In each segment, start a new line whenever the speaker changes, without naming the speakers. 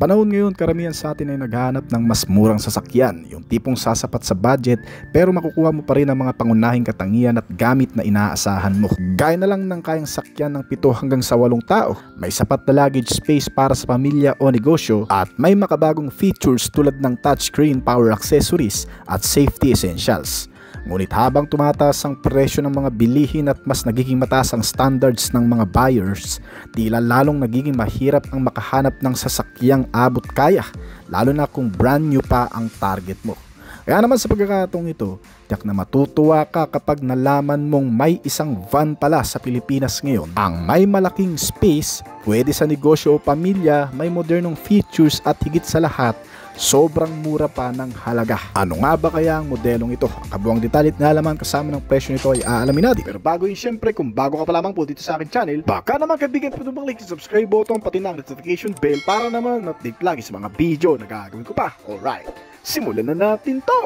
panahon ngayon, karamihan sa atin ay naghahanap ng mas murang sasakyan, yung tipong sasapat sa budget pero makukuha mo pa rin ang mga pangunahing katangian at gamit na inaasahan mo. Gaya na lang ng kayang sakyan ng 7 hanggang sa 8 tao, may sapat na luggage space para sa pamilya o negosyo, at may makabagong features tulad ng touchscreen, power accessories at safety essentials. Ngunit habang tumataas ang presyo ng mga bilihin at mas nagiging mataas ang standards ng mga buyers, tila lalong nagiging mahirap ang makahanap ng sasakyang abot kaya, lalo na kung brand new pa ang target mo. Kaya naman sa pagkakataong ito, tiyak na matutuwa ka kapag nalaman mong may isang van pala sa Pilipinas ngayon ang may malaking space, pwede sa negosyo o pamilya, may modernong features at higit sa lahat, sobrang mura pa ng halaga. Ano nga ba kaya ang modelong ito? Ang kabuang detalye at nalaman kasama ng presyo nito ay aalamin natin. Pero bago yun, syempre, kung bago ka pa lamang po dito sa akin channel, baka naman kaibigan po itong click sa subscribe button pati na ang notification bell para naman update lagi sa mga video na gagawin ko pa. Alright, simulan na natin to!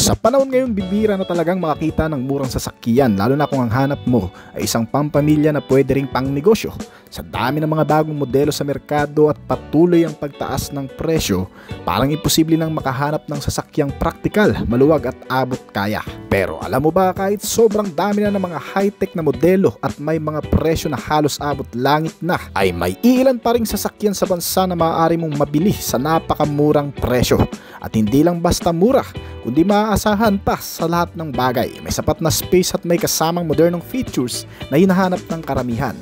Sa panahon ngayon, bibira na talagang makakita ng murang sasakyan, lalo na kung ang hanap mo ay isang pampamilya na pwede ring pang negosyo. Sa dami ng mga bagong modelo sa merkado at patuloy ang pagtaas ng presyo, parang imposible nang makahanap ng sasakyang praktikal, maluwag at abot kaya. Pero alam mo ba, kahit sobrang dami na ng mga high-tech na modelo at may mga presyo na halos abot langit na, ay may iilan pa ring sasakyan sa bansa na maaari mong mabili sa napakamurang presyo. At hindi lang basta mura, kundi maaasahan pa sa lahat ng bagay. May sapat na space at may kasamang modernong features na hinahanap ng karamihan.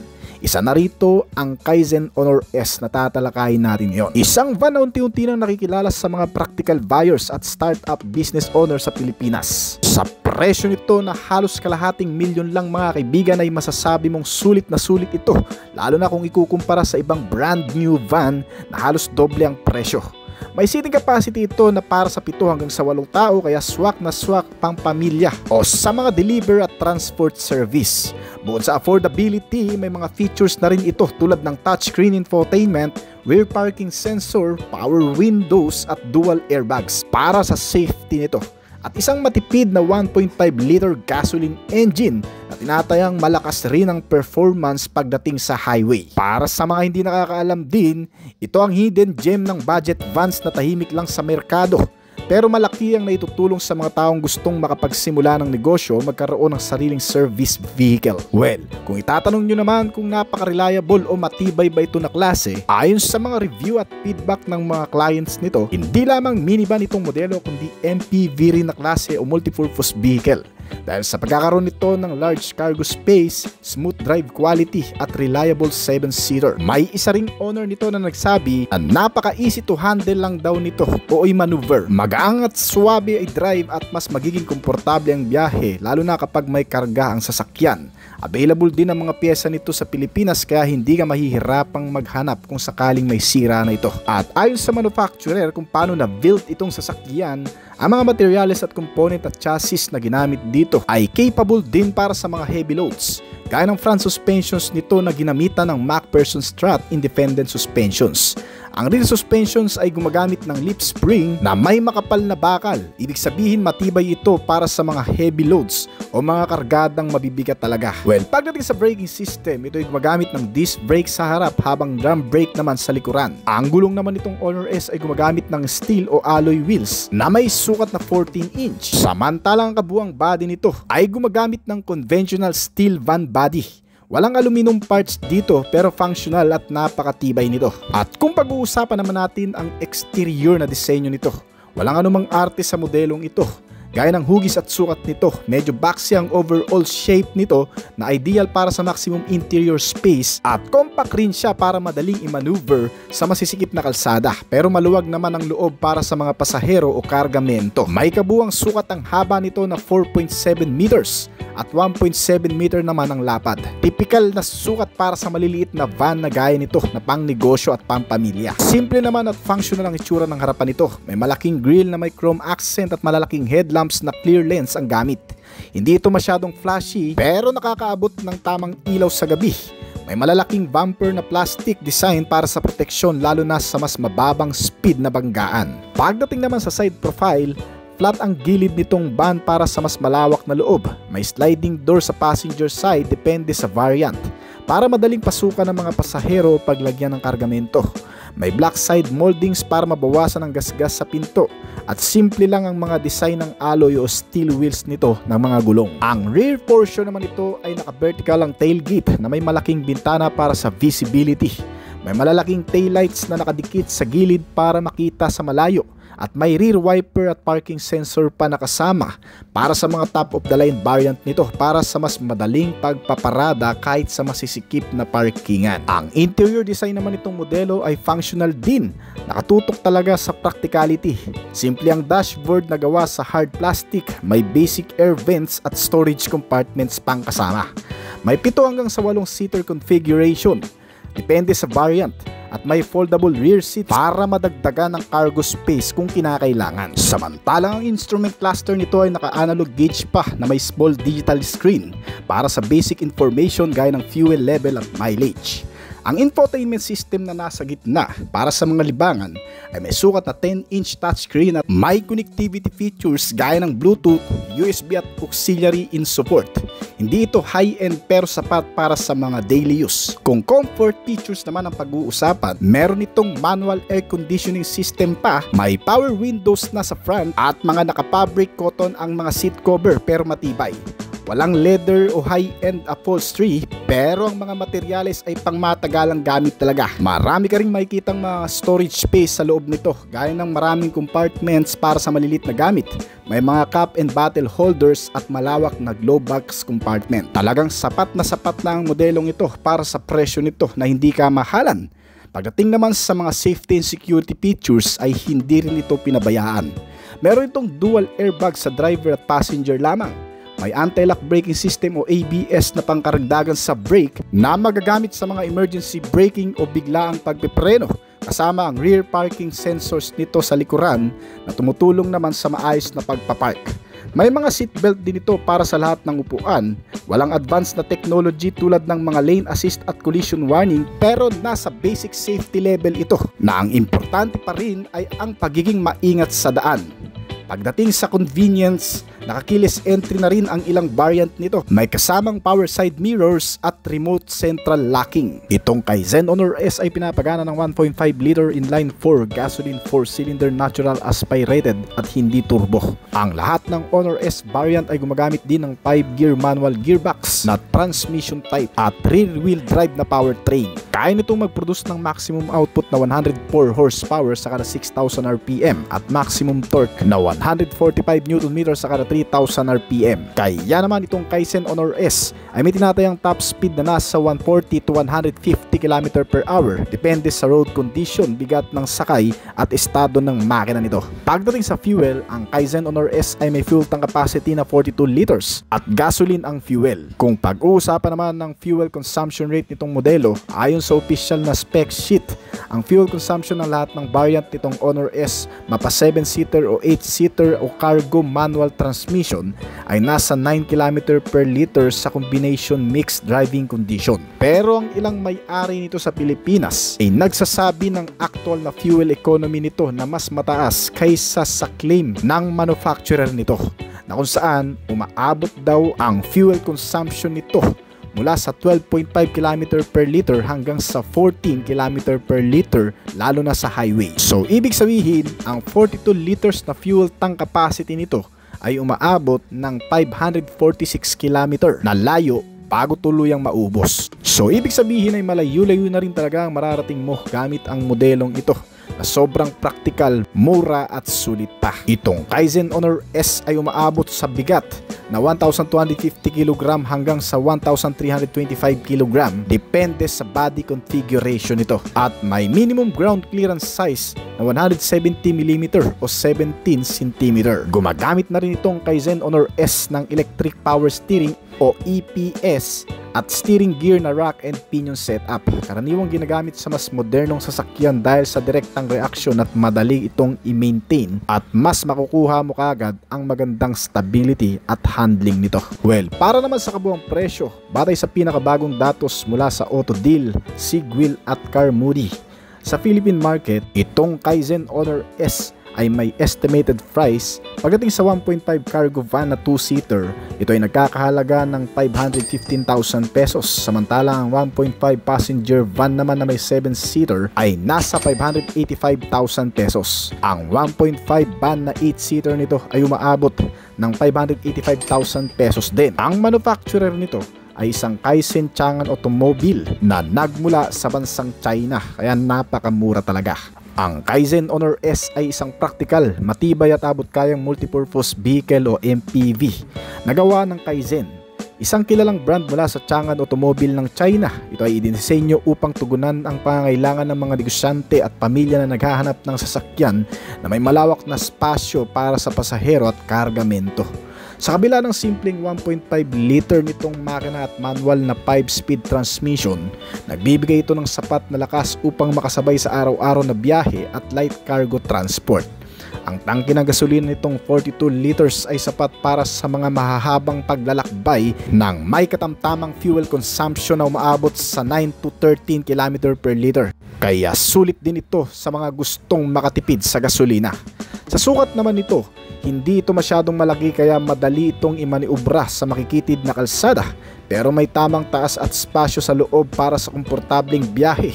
Isa na rito ang Kaizen Honor S na tatalakayin natin ngayon. Isang van na unti-unti nang nakikilala sa mga practical buyers at startup business owners sa Pilipinas. Sa presyo nito na halos kalahating milyon lang mga kaibigan, ay masasabi mong sulit na sulit ito, lalo na kung ikukumpara sa ibang brand new van na halos doble ang presyo. May seating capacity ito na para sa 7 hanggang sa 8 tao, kaya swak na swak pang pamilya o sa mga deliver at transport service. Bukod sa affordability, may mga features na rin ito tulad ng touchscreen infotainment, rear parking sensor, power windows at dual airbags para sa safety nito. At isang matipid na 1.5 liter gasoline engine na tinatayang malakas rin ang performance pagdating sa highway. Para sa mga hindi nakakaalam din, ito ang hidden gem ng budget vans na tahimik lang sa merkado, pero malaki ang naitutulong sa mga taong gustong makapagsimula ng negosyo magkaroon ng sariling service vehicle. Well, kung itatanong nyo naman kung napaka-reliable o matibay ba ito na klase, ayon sa mga review at feedback ng mga clients nito, hindi lamang minivan itong modelo kundi MPV rin na klase o multipurpose vehicle. Dahil sa pagkakaroon nito ng large cargo space, smooth drive quality at reliable 7-seater. May isa ring owner nito na nagsabi na napaka-easy to handle lang daw nito o i-maneuver. Magaang at suwabe ay drive at mas magiging komportable ang biyahe, lalo na kapag may karga ang sasakyan. Available din ang mga pyesa nito sa Pilipinas, kaya hindi ka mahihirapang maghanap kung sakaling may sira na ito. At ayon sa manufacturer kung paano na-built itong sasakyan, ang mga materyales at component at chassis na ginamit dito ay capable din para sa mga heavy loads, gaya ng front suspensions nito na ginamitan ng MacPherson Strut Independent Suspensions. Ang rear suspensions ay gumagamit ng lip spring na may makapal na bakal. Ibig sabihin matibay ito para sa mga heavy loads o mga kargadang mabibigat talaga. Well, pagdating sa braking system, ito ay gumagamit ng disc brake sa harap habang drum brake naman sa likuran. Ang gulong naman nitong Honor S ay gumagamit ng steel o alloy wheels na may sukat na 14 inch. Samantalang ang kabuang body nito ay gumagamit ng conventional steel van body. Walang aluminum parts dito pero functional at napakatibay nito. At kung pag-uusapan naman natin ang exterior na disenyo nito, walang anumang arte sa modelong ito. Gaya ng hugis at sukat nito, medyo boxy ang overall shape nito na ideal para sa maximum interior space, at compact rin siya para madaling i-maneuver sa masisikip na kalsada, pero maluwag naman ang loob para sa mga pasahero o kargamento. May kabuang sukat ang haba nito na 4.7 meters at 1.7 meter naman ang lapad. Typical na sukat para sa maliliit na van na gaya nito na pang negosyo at pang pamilya. Simple naman at functional ang itsura ng harapan nito. May malaking grille na may chrome accent at malalaking headlamps na clear lens ang gamit. Hindi ito masyadong flashy pero nakakaabot ng tamang ilaw sa gabi. May malalaking bumper na plastic design para sa proteksyon lalo na sa mas mababang speed na banggaan. Pagdating naman sa side profile, Flat ang gilid nitong van para sa mas malawak na loob. May sliding door sa passenger side depende sa variant para madaling pasukan ng mga pasahero paglagyan ng kargamento. May black side moldings para mabawasan ang gasgas sa pinto at simple lang ang mga design ng alloy o steel wheels nito ng mga gulong. Ang rear portion naman nito ay naka-vertical ang tailgate na may malaking bintana para sa visibility. May malalaking taillights na nakadikit sa gilid para makita sa malayo. At may rear wiper at parking sensor pa nakasama para sa mga top of the line variant nito para sa mas madaling pagpaparada kahit sa masisikip na parkingan. Ang interior design naman nitong modelo ay functional din, nakatutok talaga sa practicality. Simple ang dashboard na gawa sa hard plastic, may basic air vents at storage compartments pang kasama. May 7 hanggang sa 8 seater configuration, depende sa variant. At may foldable rear seat para madagdagan ng cargo space kung kinakailangan. Samantalang ang instrument cluster nito ay naka-analog gauge pa na may small digital screen para sa basic information gaya ng fuel level at mileage. Ang infotainment system na nasa gitna para sa mga libangan ay may sukat na 10-inch touchscreen at may connectivity features gaya ng Bluetooth, USB at auxiliary in support. Hindi ito high-end pero sapat para sa mga daily use. Kung comfort features naman ang pag-uusapan, meron itong manual air conditioning system pa, may power windows na sa front at mga nakafabric cotton ang mga seat cover pero matibay. Walang leather o high-end upholstery pero ang mga materyales ay pangmatagalang gamit talaga. Marami ka ring makikitang mga storage space sa loob nito gaya ng maraming compartments para sa malilit na gamit. May mga cup and bottle holders at malawak na glove box compartment. Talagang sapat na ang modelong ito para sa presyo nito na hindi ka mahalan. Pagdating naman sa mga safety and security features ay hindi rin ito pinabayaan. Meron itong dual airbag sa driver at passenger lamang. May anti-lock braking system o ABS na pangkaragdagan sa brake na magagamit sa mga emergency braking o biglaang pagpipreno. Kasama ang rear parking sensors nito sa likuran na tumutulong naman sa maayos na pagpapark. May mga seatbelt din ito para sa lahat ng upuan. Walang advanced na technology tulad ng mga lane assist at collision warning pero nasa basic safety level ito na ang importante pa rin ay ang pagiging maingat sa daan. Pagdating sa convenience, nakakeyless entry na rin ang ilang variant nito. May kasamang power side mirrors at remote central locking. Itong Kaizen Honor S ay pinapagana ng 1.5 liter inline 4 gasoline 4-cylinder natural aspirated at hindi turbo. Ang lahat ng Honor S variant ay gumagamit din ng 5-gear manual gearbox na transmission type at rear-wheel drive na powertrain. Kaya nitong mag-produce ng maximum output na 104 horsepower sa kada 6,000 RPM at maximum torque na 145 Nm sa kada 3,000 RPM. Kaya naman itong Kaizen Honor S ay may tinatayang top speed na nasa 140 to 150 km per hour depende sa road condition, bigat ng sakay at estado ng makina nito. Pagdating sa fuel, ang Kaizen Honor S ay may fuel tank capacity na 42 liters at gasoline ang fuel. Kung pag-uusapan naman ng fuel consumption rate nitong modelo, ayon sa official na spec sheet, ang fuel consumption ng lahat ng variant nitong Honor S, mapa 7-seater o 8-seater o cargo manual transmission, ay nasa 9 km per liter sa combination mixed driving condition. Pero ang ilang may-ari nito sa Pilipinas ay nagsasabi ng actual na fuel economy nito na mas mataas kaysa sa claim ng manufacturer nito, na kung saan umaabot daw ang fuel consumption nito mula sa 12.5 km per liter hanggang sa 14 km per liter lalo na sa highway. So ibig sabihin, ang 42 liters na fuel tank capacity nito ay umaabot ng 546 km na layo bago tuluyang maubos. So ibig sabihin ay malayo-layo na rin talaga ang mararating mo gamit ang modelong ito na sobrang practical, mura at sulit pa. Itong Kaizen Honor S ay umaabot sa bigat na 1,250 kg hanggang sa 1,325 kg depende sa body configuration nito, at may minimum ground clearance size na 170 mm o 17 cm. Gumagamit na rin itong Kaizen Honor S ng electric power steering o EPS at steering gear na rack and pinion setup. Karaniwang ginagamit sa mas modernong sasakyan dahil sa direktang reaksyon at madali itong i-maintain at mas makukuha mo kagad ang magandang stability at handling nito. Well, para naman sa kabuang presyo, batay sa pinakabagong datos mula sa Autodeal, Sigwil at Carmoody, sa Philippine market, itong Kaizen Honor S ay may estimated price. Pagdating sa 1.5 cargo van na 2-seater, ito ay nagkakahalaga ng 515,000 pesos. Samantalang ang 1.5 passenger van naman na may 7-seater ay nasa 585,000 pesos. Ang 1.5 van na 8-seater nito ay umaabot ng 585,000 pesos din. Ang manufacturer nito ay isang Kaizen Changan Automobile na nagmula sa bansang China, kaya napakamura talaga. Ang Kaizen Honor S ay isang praktikal, matibay at abot-kayang multipurpose vehicle o MPV na gawa ng Kaizen, isang kilalang brand mula sa Changan Automobile ng China. Ito ay idinisenyo upang tugunan ang pangangailangan ng mga negosyante at pamilya na naghahanap ng sasakyan na may malawak na spasyo para sa pasahero at kargamento. Sa kabila ng simpleng 1.5 liter nitong makina at manual na 5-speed transmission, nagbibigay ito ng sapat na lakas upang makasabay sa araw-araw na biyahe at light cargo transport. Ang tangke ng gasolina nitong 42 liters ay sapat para sa mga mahahabang paglalakbay ng may katamtamang fuel consumption na umaabot sa 9 to 13 km per liter. Kaya sulit din ito sa mga gustong makatipid sa gasolina. Sa sukat naman nito, hindi ito masyadong malaki kaya madali itong imaniubra sa makikitid na kalsada, pero may tamang taas at spasyo sa loob para sa komportableng biyahe.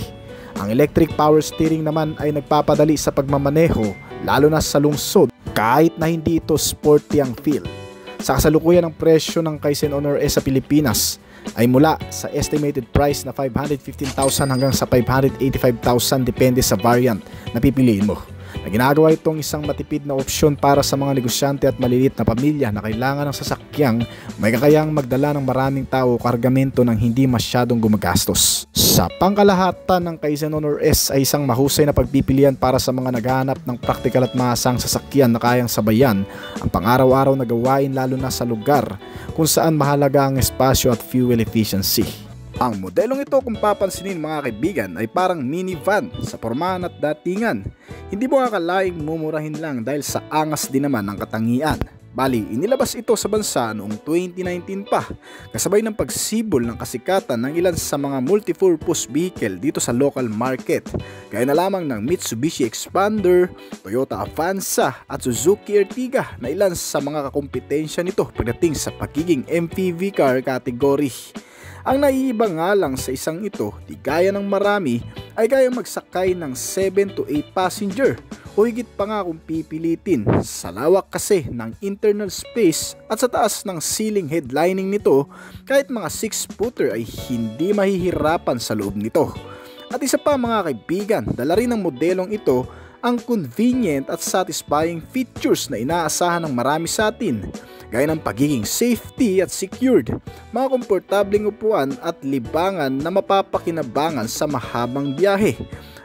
Ang electric power steering naman ay nagpapadali sa pagmamaneho, lalo na sa lungsod, kahit na hindi ito sporty ang feel. Sa kasalukuyan ng presyo ng Kaizen Honor S sa Pilipinas ay mula sa estimated price na 515,000 hanggang sa 585,000 depende sa variant na pipiliin mo. Na ginagawa itong isang matipid na opsyon para sa mga negosyante at maliliit na pamilya na kailangan ng sasakyang may kakayahang magdala ng maraming tao o kargamento ng hindi masyadong gumagastos. Sa pangkalahatan, ng Kaizen Honor S ay isang mahusay na pagpipilian para sa mga naghahanap ng praktikal at maasang sasakyan na kayang sabayan ang pang-araw-araw na gawain, lalo na sa lugar kung saan mahalaga ang espasyo at fuel efficiency. Ang modelong ito, kung papansinin mga kaibigan, ay parang minivan sa pormahan at datingan. Hindi mo akalaing mumurahin lang dahil sa angas din naman ng katangian. Bali, inilabas ito sa bansa noong 2019 pa, kasabay ng pagsibol ng kasikatan ng ilan sa mga multipurpose vehicle dito sa local market, gaya na lamang ng Mitsubishi Expander, Toyota Avanza at Suzuki Ertiga na ilan sa mga kakumpetensya nito pagdating sa pagiging MPV car category. Ang naiiba nga lang sa isang ito, di gaya ng marami, ay kayang magsakay ng 7 to 8 passenger o higit pa nga kung pipilitin. Sa lawak kasi ng internal space at sa taas ng ceiling headlining nito, kahit mga 6-footer ay hindi mahihirapan sa loob nito. At isa pa mga kaibigan, dala rin ng modelong ito ang convenient at satisfying features na inaasahan ng marami sa atin, gaya ng pagiging safety at secured, mga komportableng upuan at libangan na mapapakinabangan sa mahabang biyahe.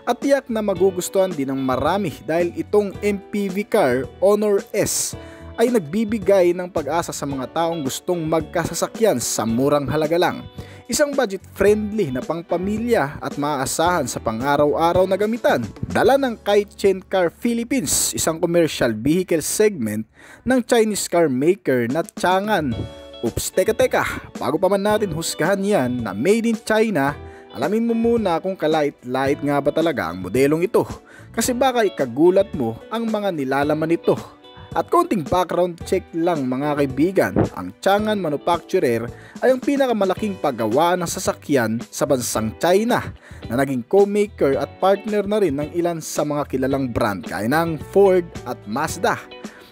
At tiyak na magugustuhan din ng marami dahil itong MPV car Honor S ay nagbibigay ng pag-asa sa mga taong gustong magkasasakyan sa murang halaga lang. Isang budget-friendly na pangpamilya at maaasahan sa pang-araw-araw na gamitan. Dala ng Kaizen Car Philippines, isang commercial vehicle segment ng Chinese car maker na Changan. Oops, teka, bago pa man natin husgahan yan na made in China, alamin mo muna kung kalait-lait nga ba talaga ang modelong ito. Kasi baka ikagulat mo ang mga nilalaman nito. At konting background check lang mga kaibigan, ang Changan Manufacturer ay ang pinakamalaking paggawa ng sasakyan sa bansang China na naging co-maker at partner na rin ng ilan sa mga kilalang brand gaya ng Ford at Mazda.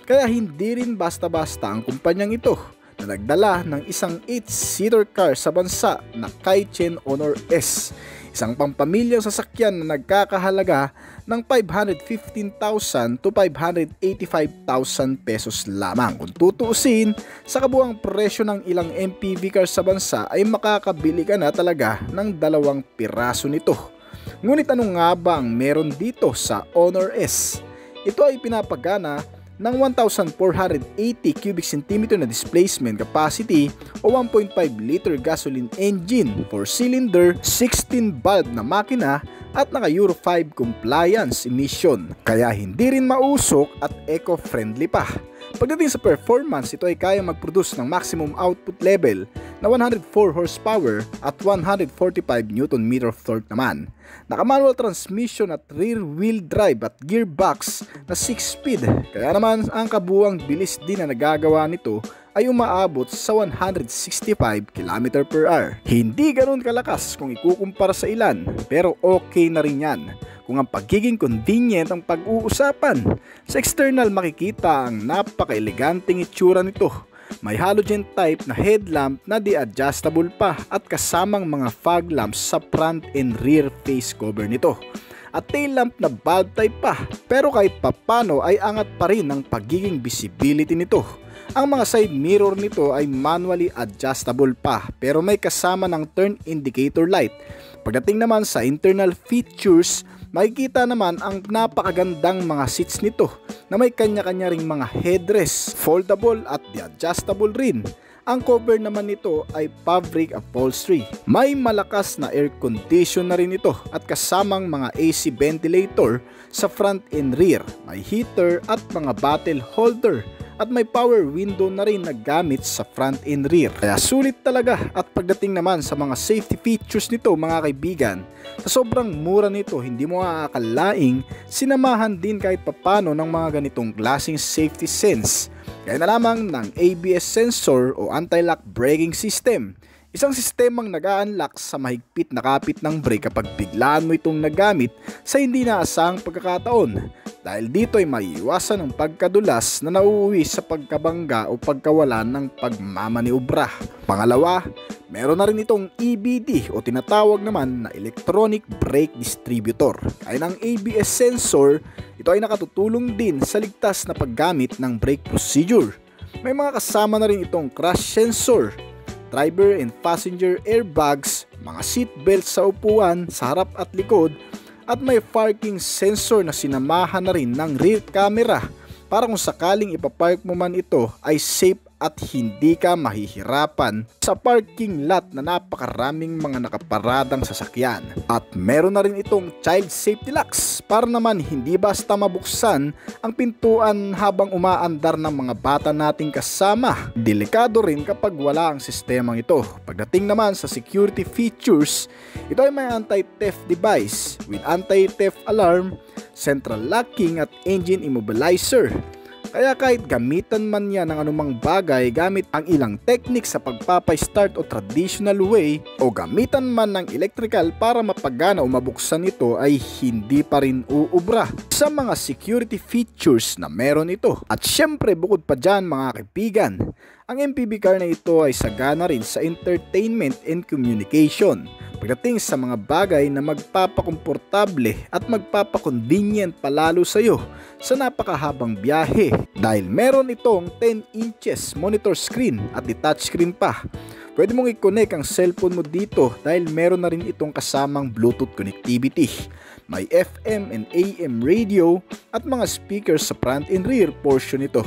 Kaya hindi rin basta-basta ang kumpanyang ito na nagdala ng isang 8-seater car sa bansa na Kaizen Honor S. Isang pampamilyang sasakyan na nagkakahalaga ng 515,000 to 585,000 pesos lamang. Kung tutuusin, sa kabuang presyo ng ilang MPV cars sa bansa ay makakabili ka na talaga ng 2 piraso nito. Ngunit ano nga ba ang meron dito sa Honor S? Ito ay pinapagana ng 1,480 cubic centimeter na displacement capacity o 1.5 liter gasoline engine, 4-cylinder, 16-valve na makina at naka Euro 5 compliance emission, kaya hindi rin mausok at eco-friendly pa. Pagdating sa performance, ito ay kaya mag-produce ng maximum output level na 104 horsepower at 145 Nm of torque naman. Naka-manual transmission at rear-wheel drive at gearbox na 6-speed, kaya naman ang kabuuang bilis din na nagagawa nito ay umaabot sa 165 km/h. Hindi ganun kalakas kung ikukumpara sa ilan, pero okay na rin yan kung ang pagiging convenient ang pag-uusapan. Sa external makikita ang napaka-eleganteng itsura nito. May halogen type na headlamp na di-adjustable pa at kasamang mga fog lamps sa front and rear face cover nito. At tail lamp na bulb type pa, pero kahit papano ay angat pa rin ang pagiging visibility nito. Ang mga side mirror nito ay manually adjustable pa, pero may kasama ng turn indicator light. Pagdating naman sa internal features, makikita naman ang napakagandang mga seats nito na may kanya-kanya ring mga headrest, foldable at adjustable rin. Ang cover naman nito ay fabric upholstery. May malakas na air condition na rin ito at kasamang mga AC ventilator sa front and rear. May heater at mga bottle holder. At may power window na rin na gamit sa front and rear. Kaya sulit talaga. At pagdating naman sa mga safety features nito mga kaibigan, sa sobrang mura nito hindi mo aakalaing sinamahan din kahit papano ng mga ganitong klaseng safety sense. Kaya na lamang ng ABS sensor o anti-lock braking system. Isang sistemang nag-a-unlock sa mahigpit na kapit ng brake kapag biglaan mo itong nagamit sa hindi naasahang pagkakataon. Dahil dito ay maiiwasan ang pagkadulas na nauuwi sa pagkabangga o pagkawalan ng pagmamaniobra. Pangalawa, meron na rin itong EBD o tinatawag naman na Electronic Brake Distributor. Kaya ng ABS sensor, ito ay nakatutulong din sa ligtas na paggamit ng brake procedure. May mga kasama na rin itong crash sensor, driver and passenger airbags, mga seat belts sa upuan, sa harap at likod, at may parking sensor na sinamahan na rin ng rear camera para kung sakaling ipapark mo man ito ay safe at hindi ka mahihirapan sa parking lot na napakaraming mga nakaparadang sasakyan. At meron na rin itong child safety locks para naman hindi basta mabuksan ang pintuan habang umaandar ng mga bata nating kasama. Delikado rin kapag wala ang sistemang ito. Pagdating naman sa security features, ito ay may anti-theft device with anti-theft alarm, central locking at engine immobilizer. Kaya kahit gamitan man yan ng anumang bagay gamit ang ilang technique sa pagpapay-start o traditional way o gamitan man ng electrical para mapagana o mabuksan ito ay hindi pa rin uubra sa mga security features na meron ito. At syempre bukod pa dyan mga kaibigan, ang MPV car na ito ay sagana rin sa entertainment and communication. Pagdating sa mga bagay na magpapakomportable at magpapakonvenient palalo sa iyo sa napakahabang biyahe dahil meron itong 10 inches monitor screen at touchscreen pa. Pwede mong i-connect ang cellphone mo dito dahil meron na rin itong kasamang Bluetooth connectivity. May FM and AM radio at mga speakers sa front and rear portion nito.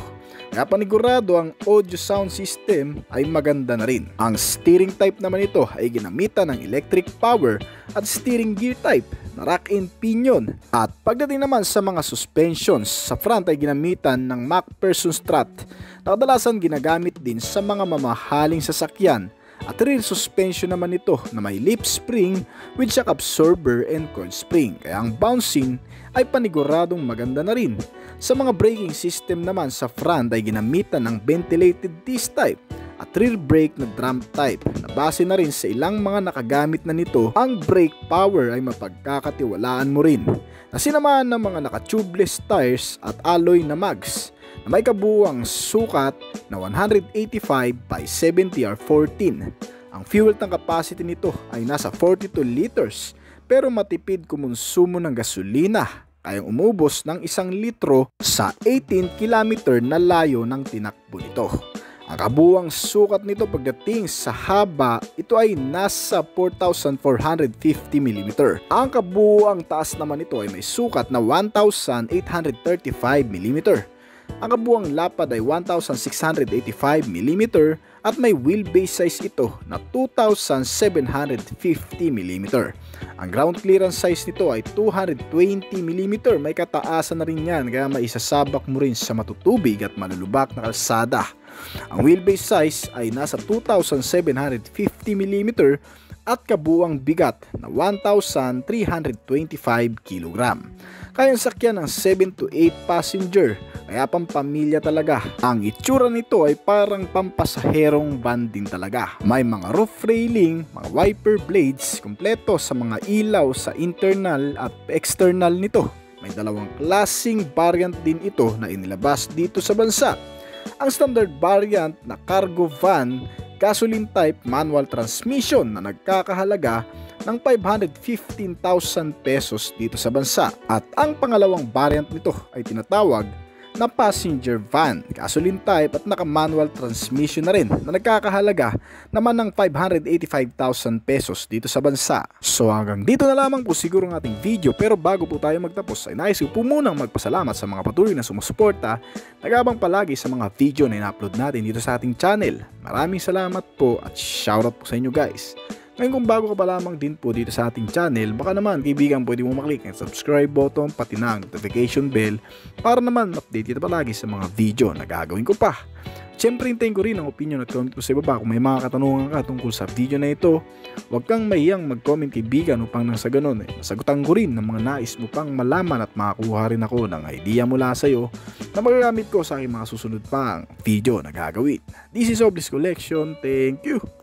Kaya panigurado ang audio sound system ay maganda na rin. Ang steering type naman ito ay ginamitan ng electric power at steering gear type na rack and pinion. At pagdating naman sa mga suspensions, sa front ay ginamitan ng MacPherson strut na kadalasan ginagamit din sa mga mamahaling sasakyan. At rear suspension naman ito na may lip spring with shock absorber and coil spring. Kaya ang bouncing ay paniguradong maganda na rin. Sa mga braking system naman sa front ay ginamitan ng ventilated disc type at rear brake na drum type na base na rin sa ilang mga nakagamit na nito. Ang brake power ay mapagkakatiwalaan mo rin na sinamahan ng mga naka-tubeless tires at alloy na mags na may kabuuang sukat na 185 by 70 R14. Ang fuel tank capacity nito ay nasa 42 liters pero matipid kumonsumo ng gasolina. Kayang umubos ng 1 litro sa 18 km na layo ng tinakbo nito. Ang kabuuang sukat nito pagdating sa haba, ito ay nasa 4,450 mm. Ang kabuuang taas naman nito ay may sukat na 1,835 mm. Ang kabuuang lapad ay 1,685mm at may wheelbase size ito na 2,750mm. Ang ground clearance size nito ay 220mm. May kataasan na rin yan kaya maisasabak mo rin sa matutubig at malulubak na kalsada. Ang wheelbase size ay nasa 2,750mm at kabuuang bigat na 1,325kg. Kayang sakyan ng 7 to 8 passenger, kaya pampamilya talaga. Ang itsura nito ay parang pampasaherong van din talaga. May mga roof railing, mga wiper blades, kumpleto sa mga ilaw sa internal at external nito. May dalawang klaseng variant din ito na inilabas dito sa bansa. Ang standard variant na cargo van, gasoline type manual transmission na nagkakahalaga ng 515,000 pesos dito sa bansa. At ang pangalawang variant nito ay tinatawag na passenger van, gasoline type at naka-manual transmission na rin na nagkakahalaga naman ng 585,000 pesos dito sa bansa. So hanggang dito na lamang po siguro ng ating video, pero bago po tayo magtapos ay nais ko po munang magpasalamat sa mga patuloy na sumusuporta, nag-abang palagi sa mga video na in-upload natin dito sa ating channel. Maraming salamat po at shoutout po sa inyo guys. Ngayon kung bago ka pa lamang din po dito sa ating channel, baka naman kaibigan pwede mo maklik ang subscribe button pati na ang notification bell para naman update kita palagi sa mga video na gagawin ko pa. Siyempre hintayin ko rin ang opinion at comment ko sa ibaba kung may mga katanungan ka tungkol sa video na ito. Huwag kang mahiyang mag-comment kaibigan upang nang sa ganun masagutan ko rin ng mga nais mo pang malaman at makakuha rin ako ng idea mula sa iyo na magagamit ko sa aking mga susunod pang video na gagawin. This is Oblis Collection. Thank you!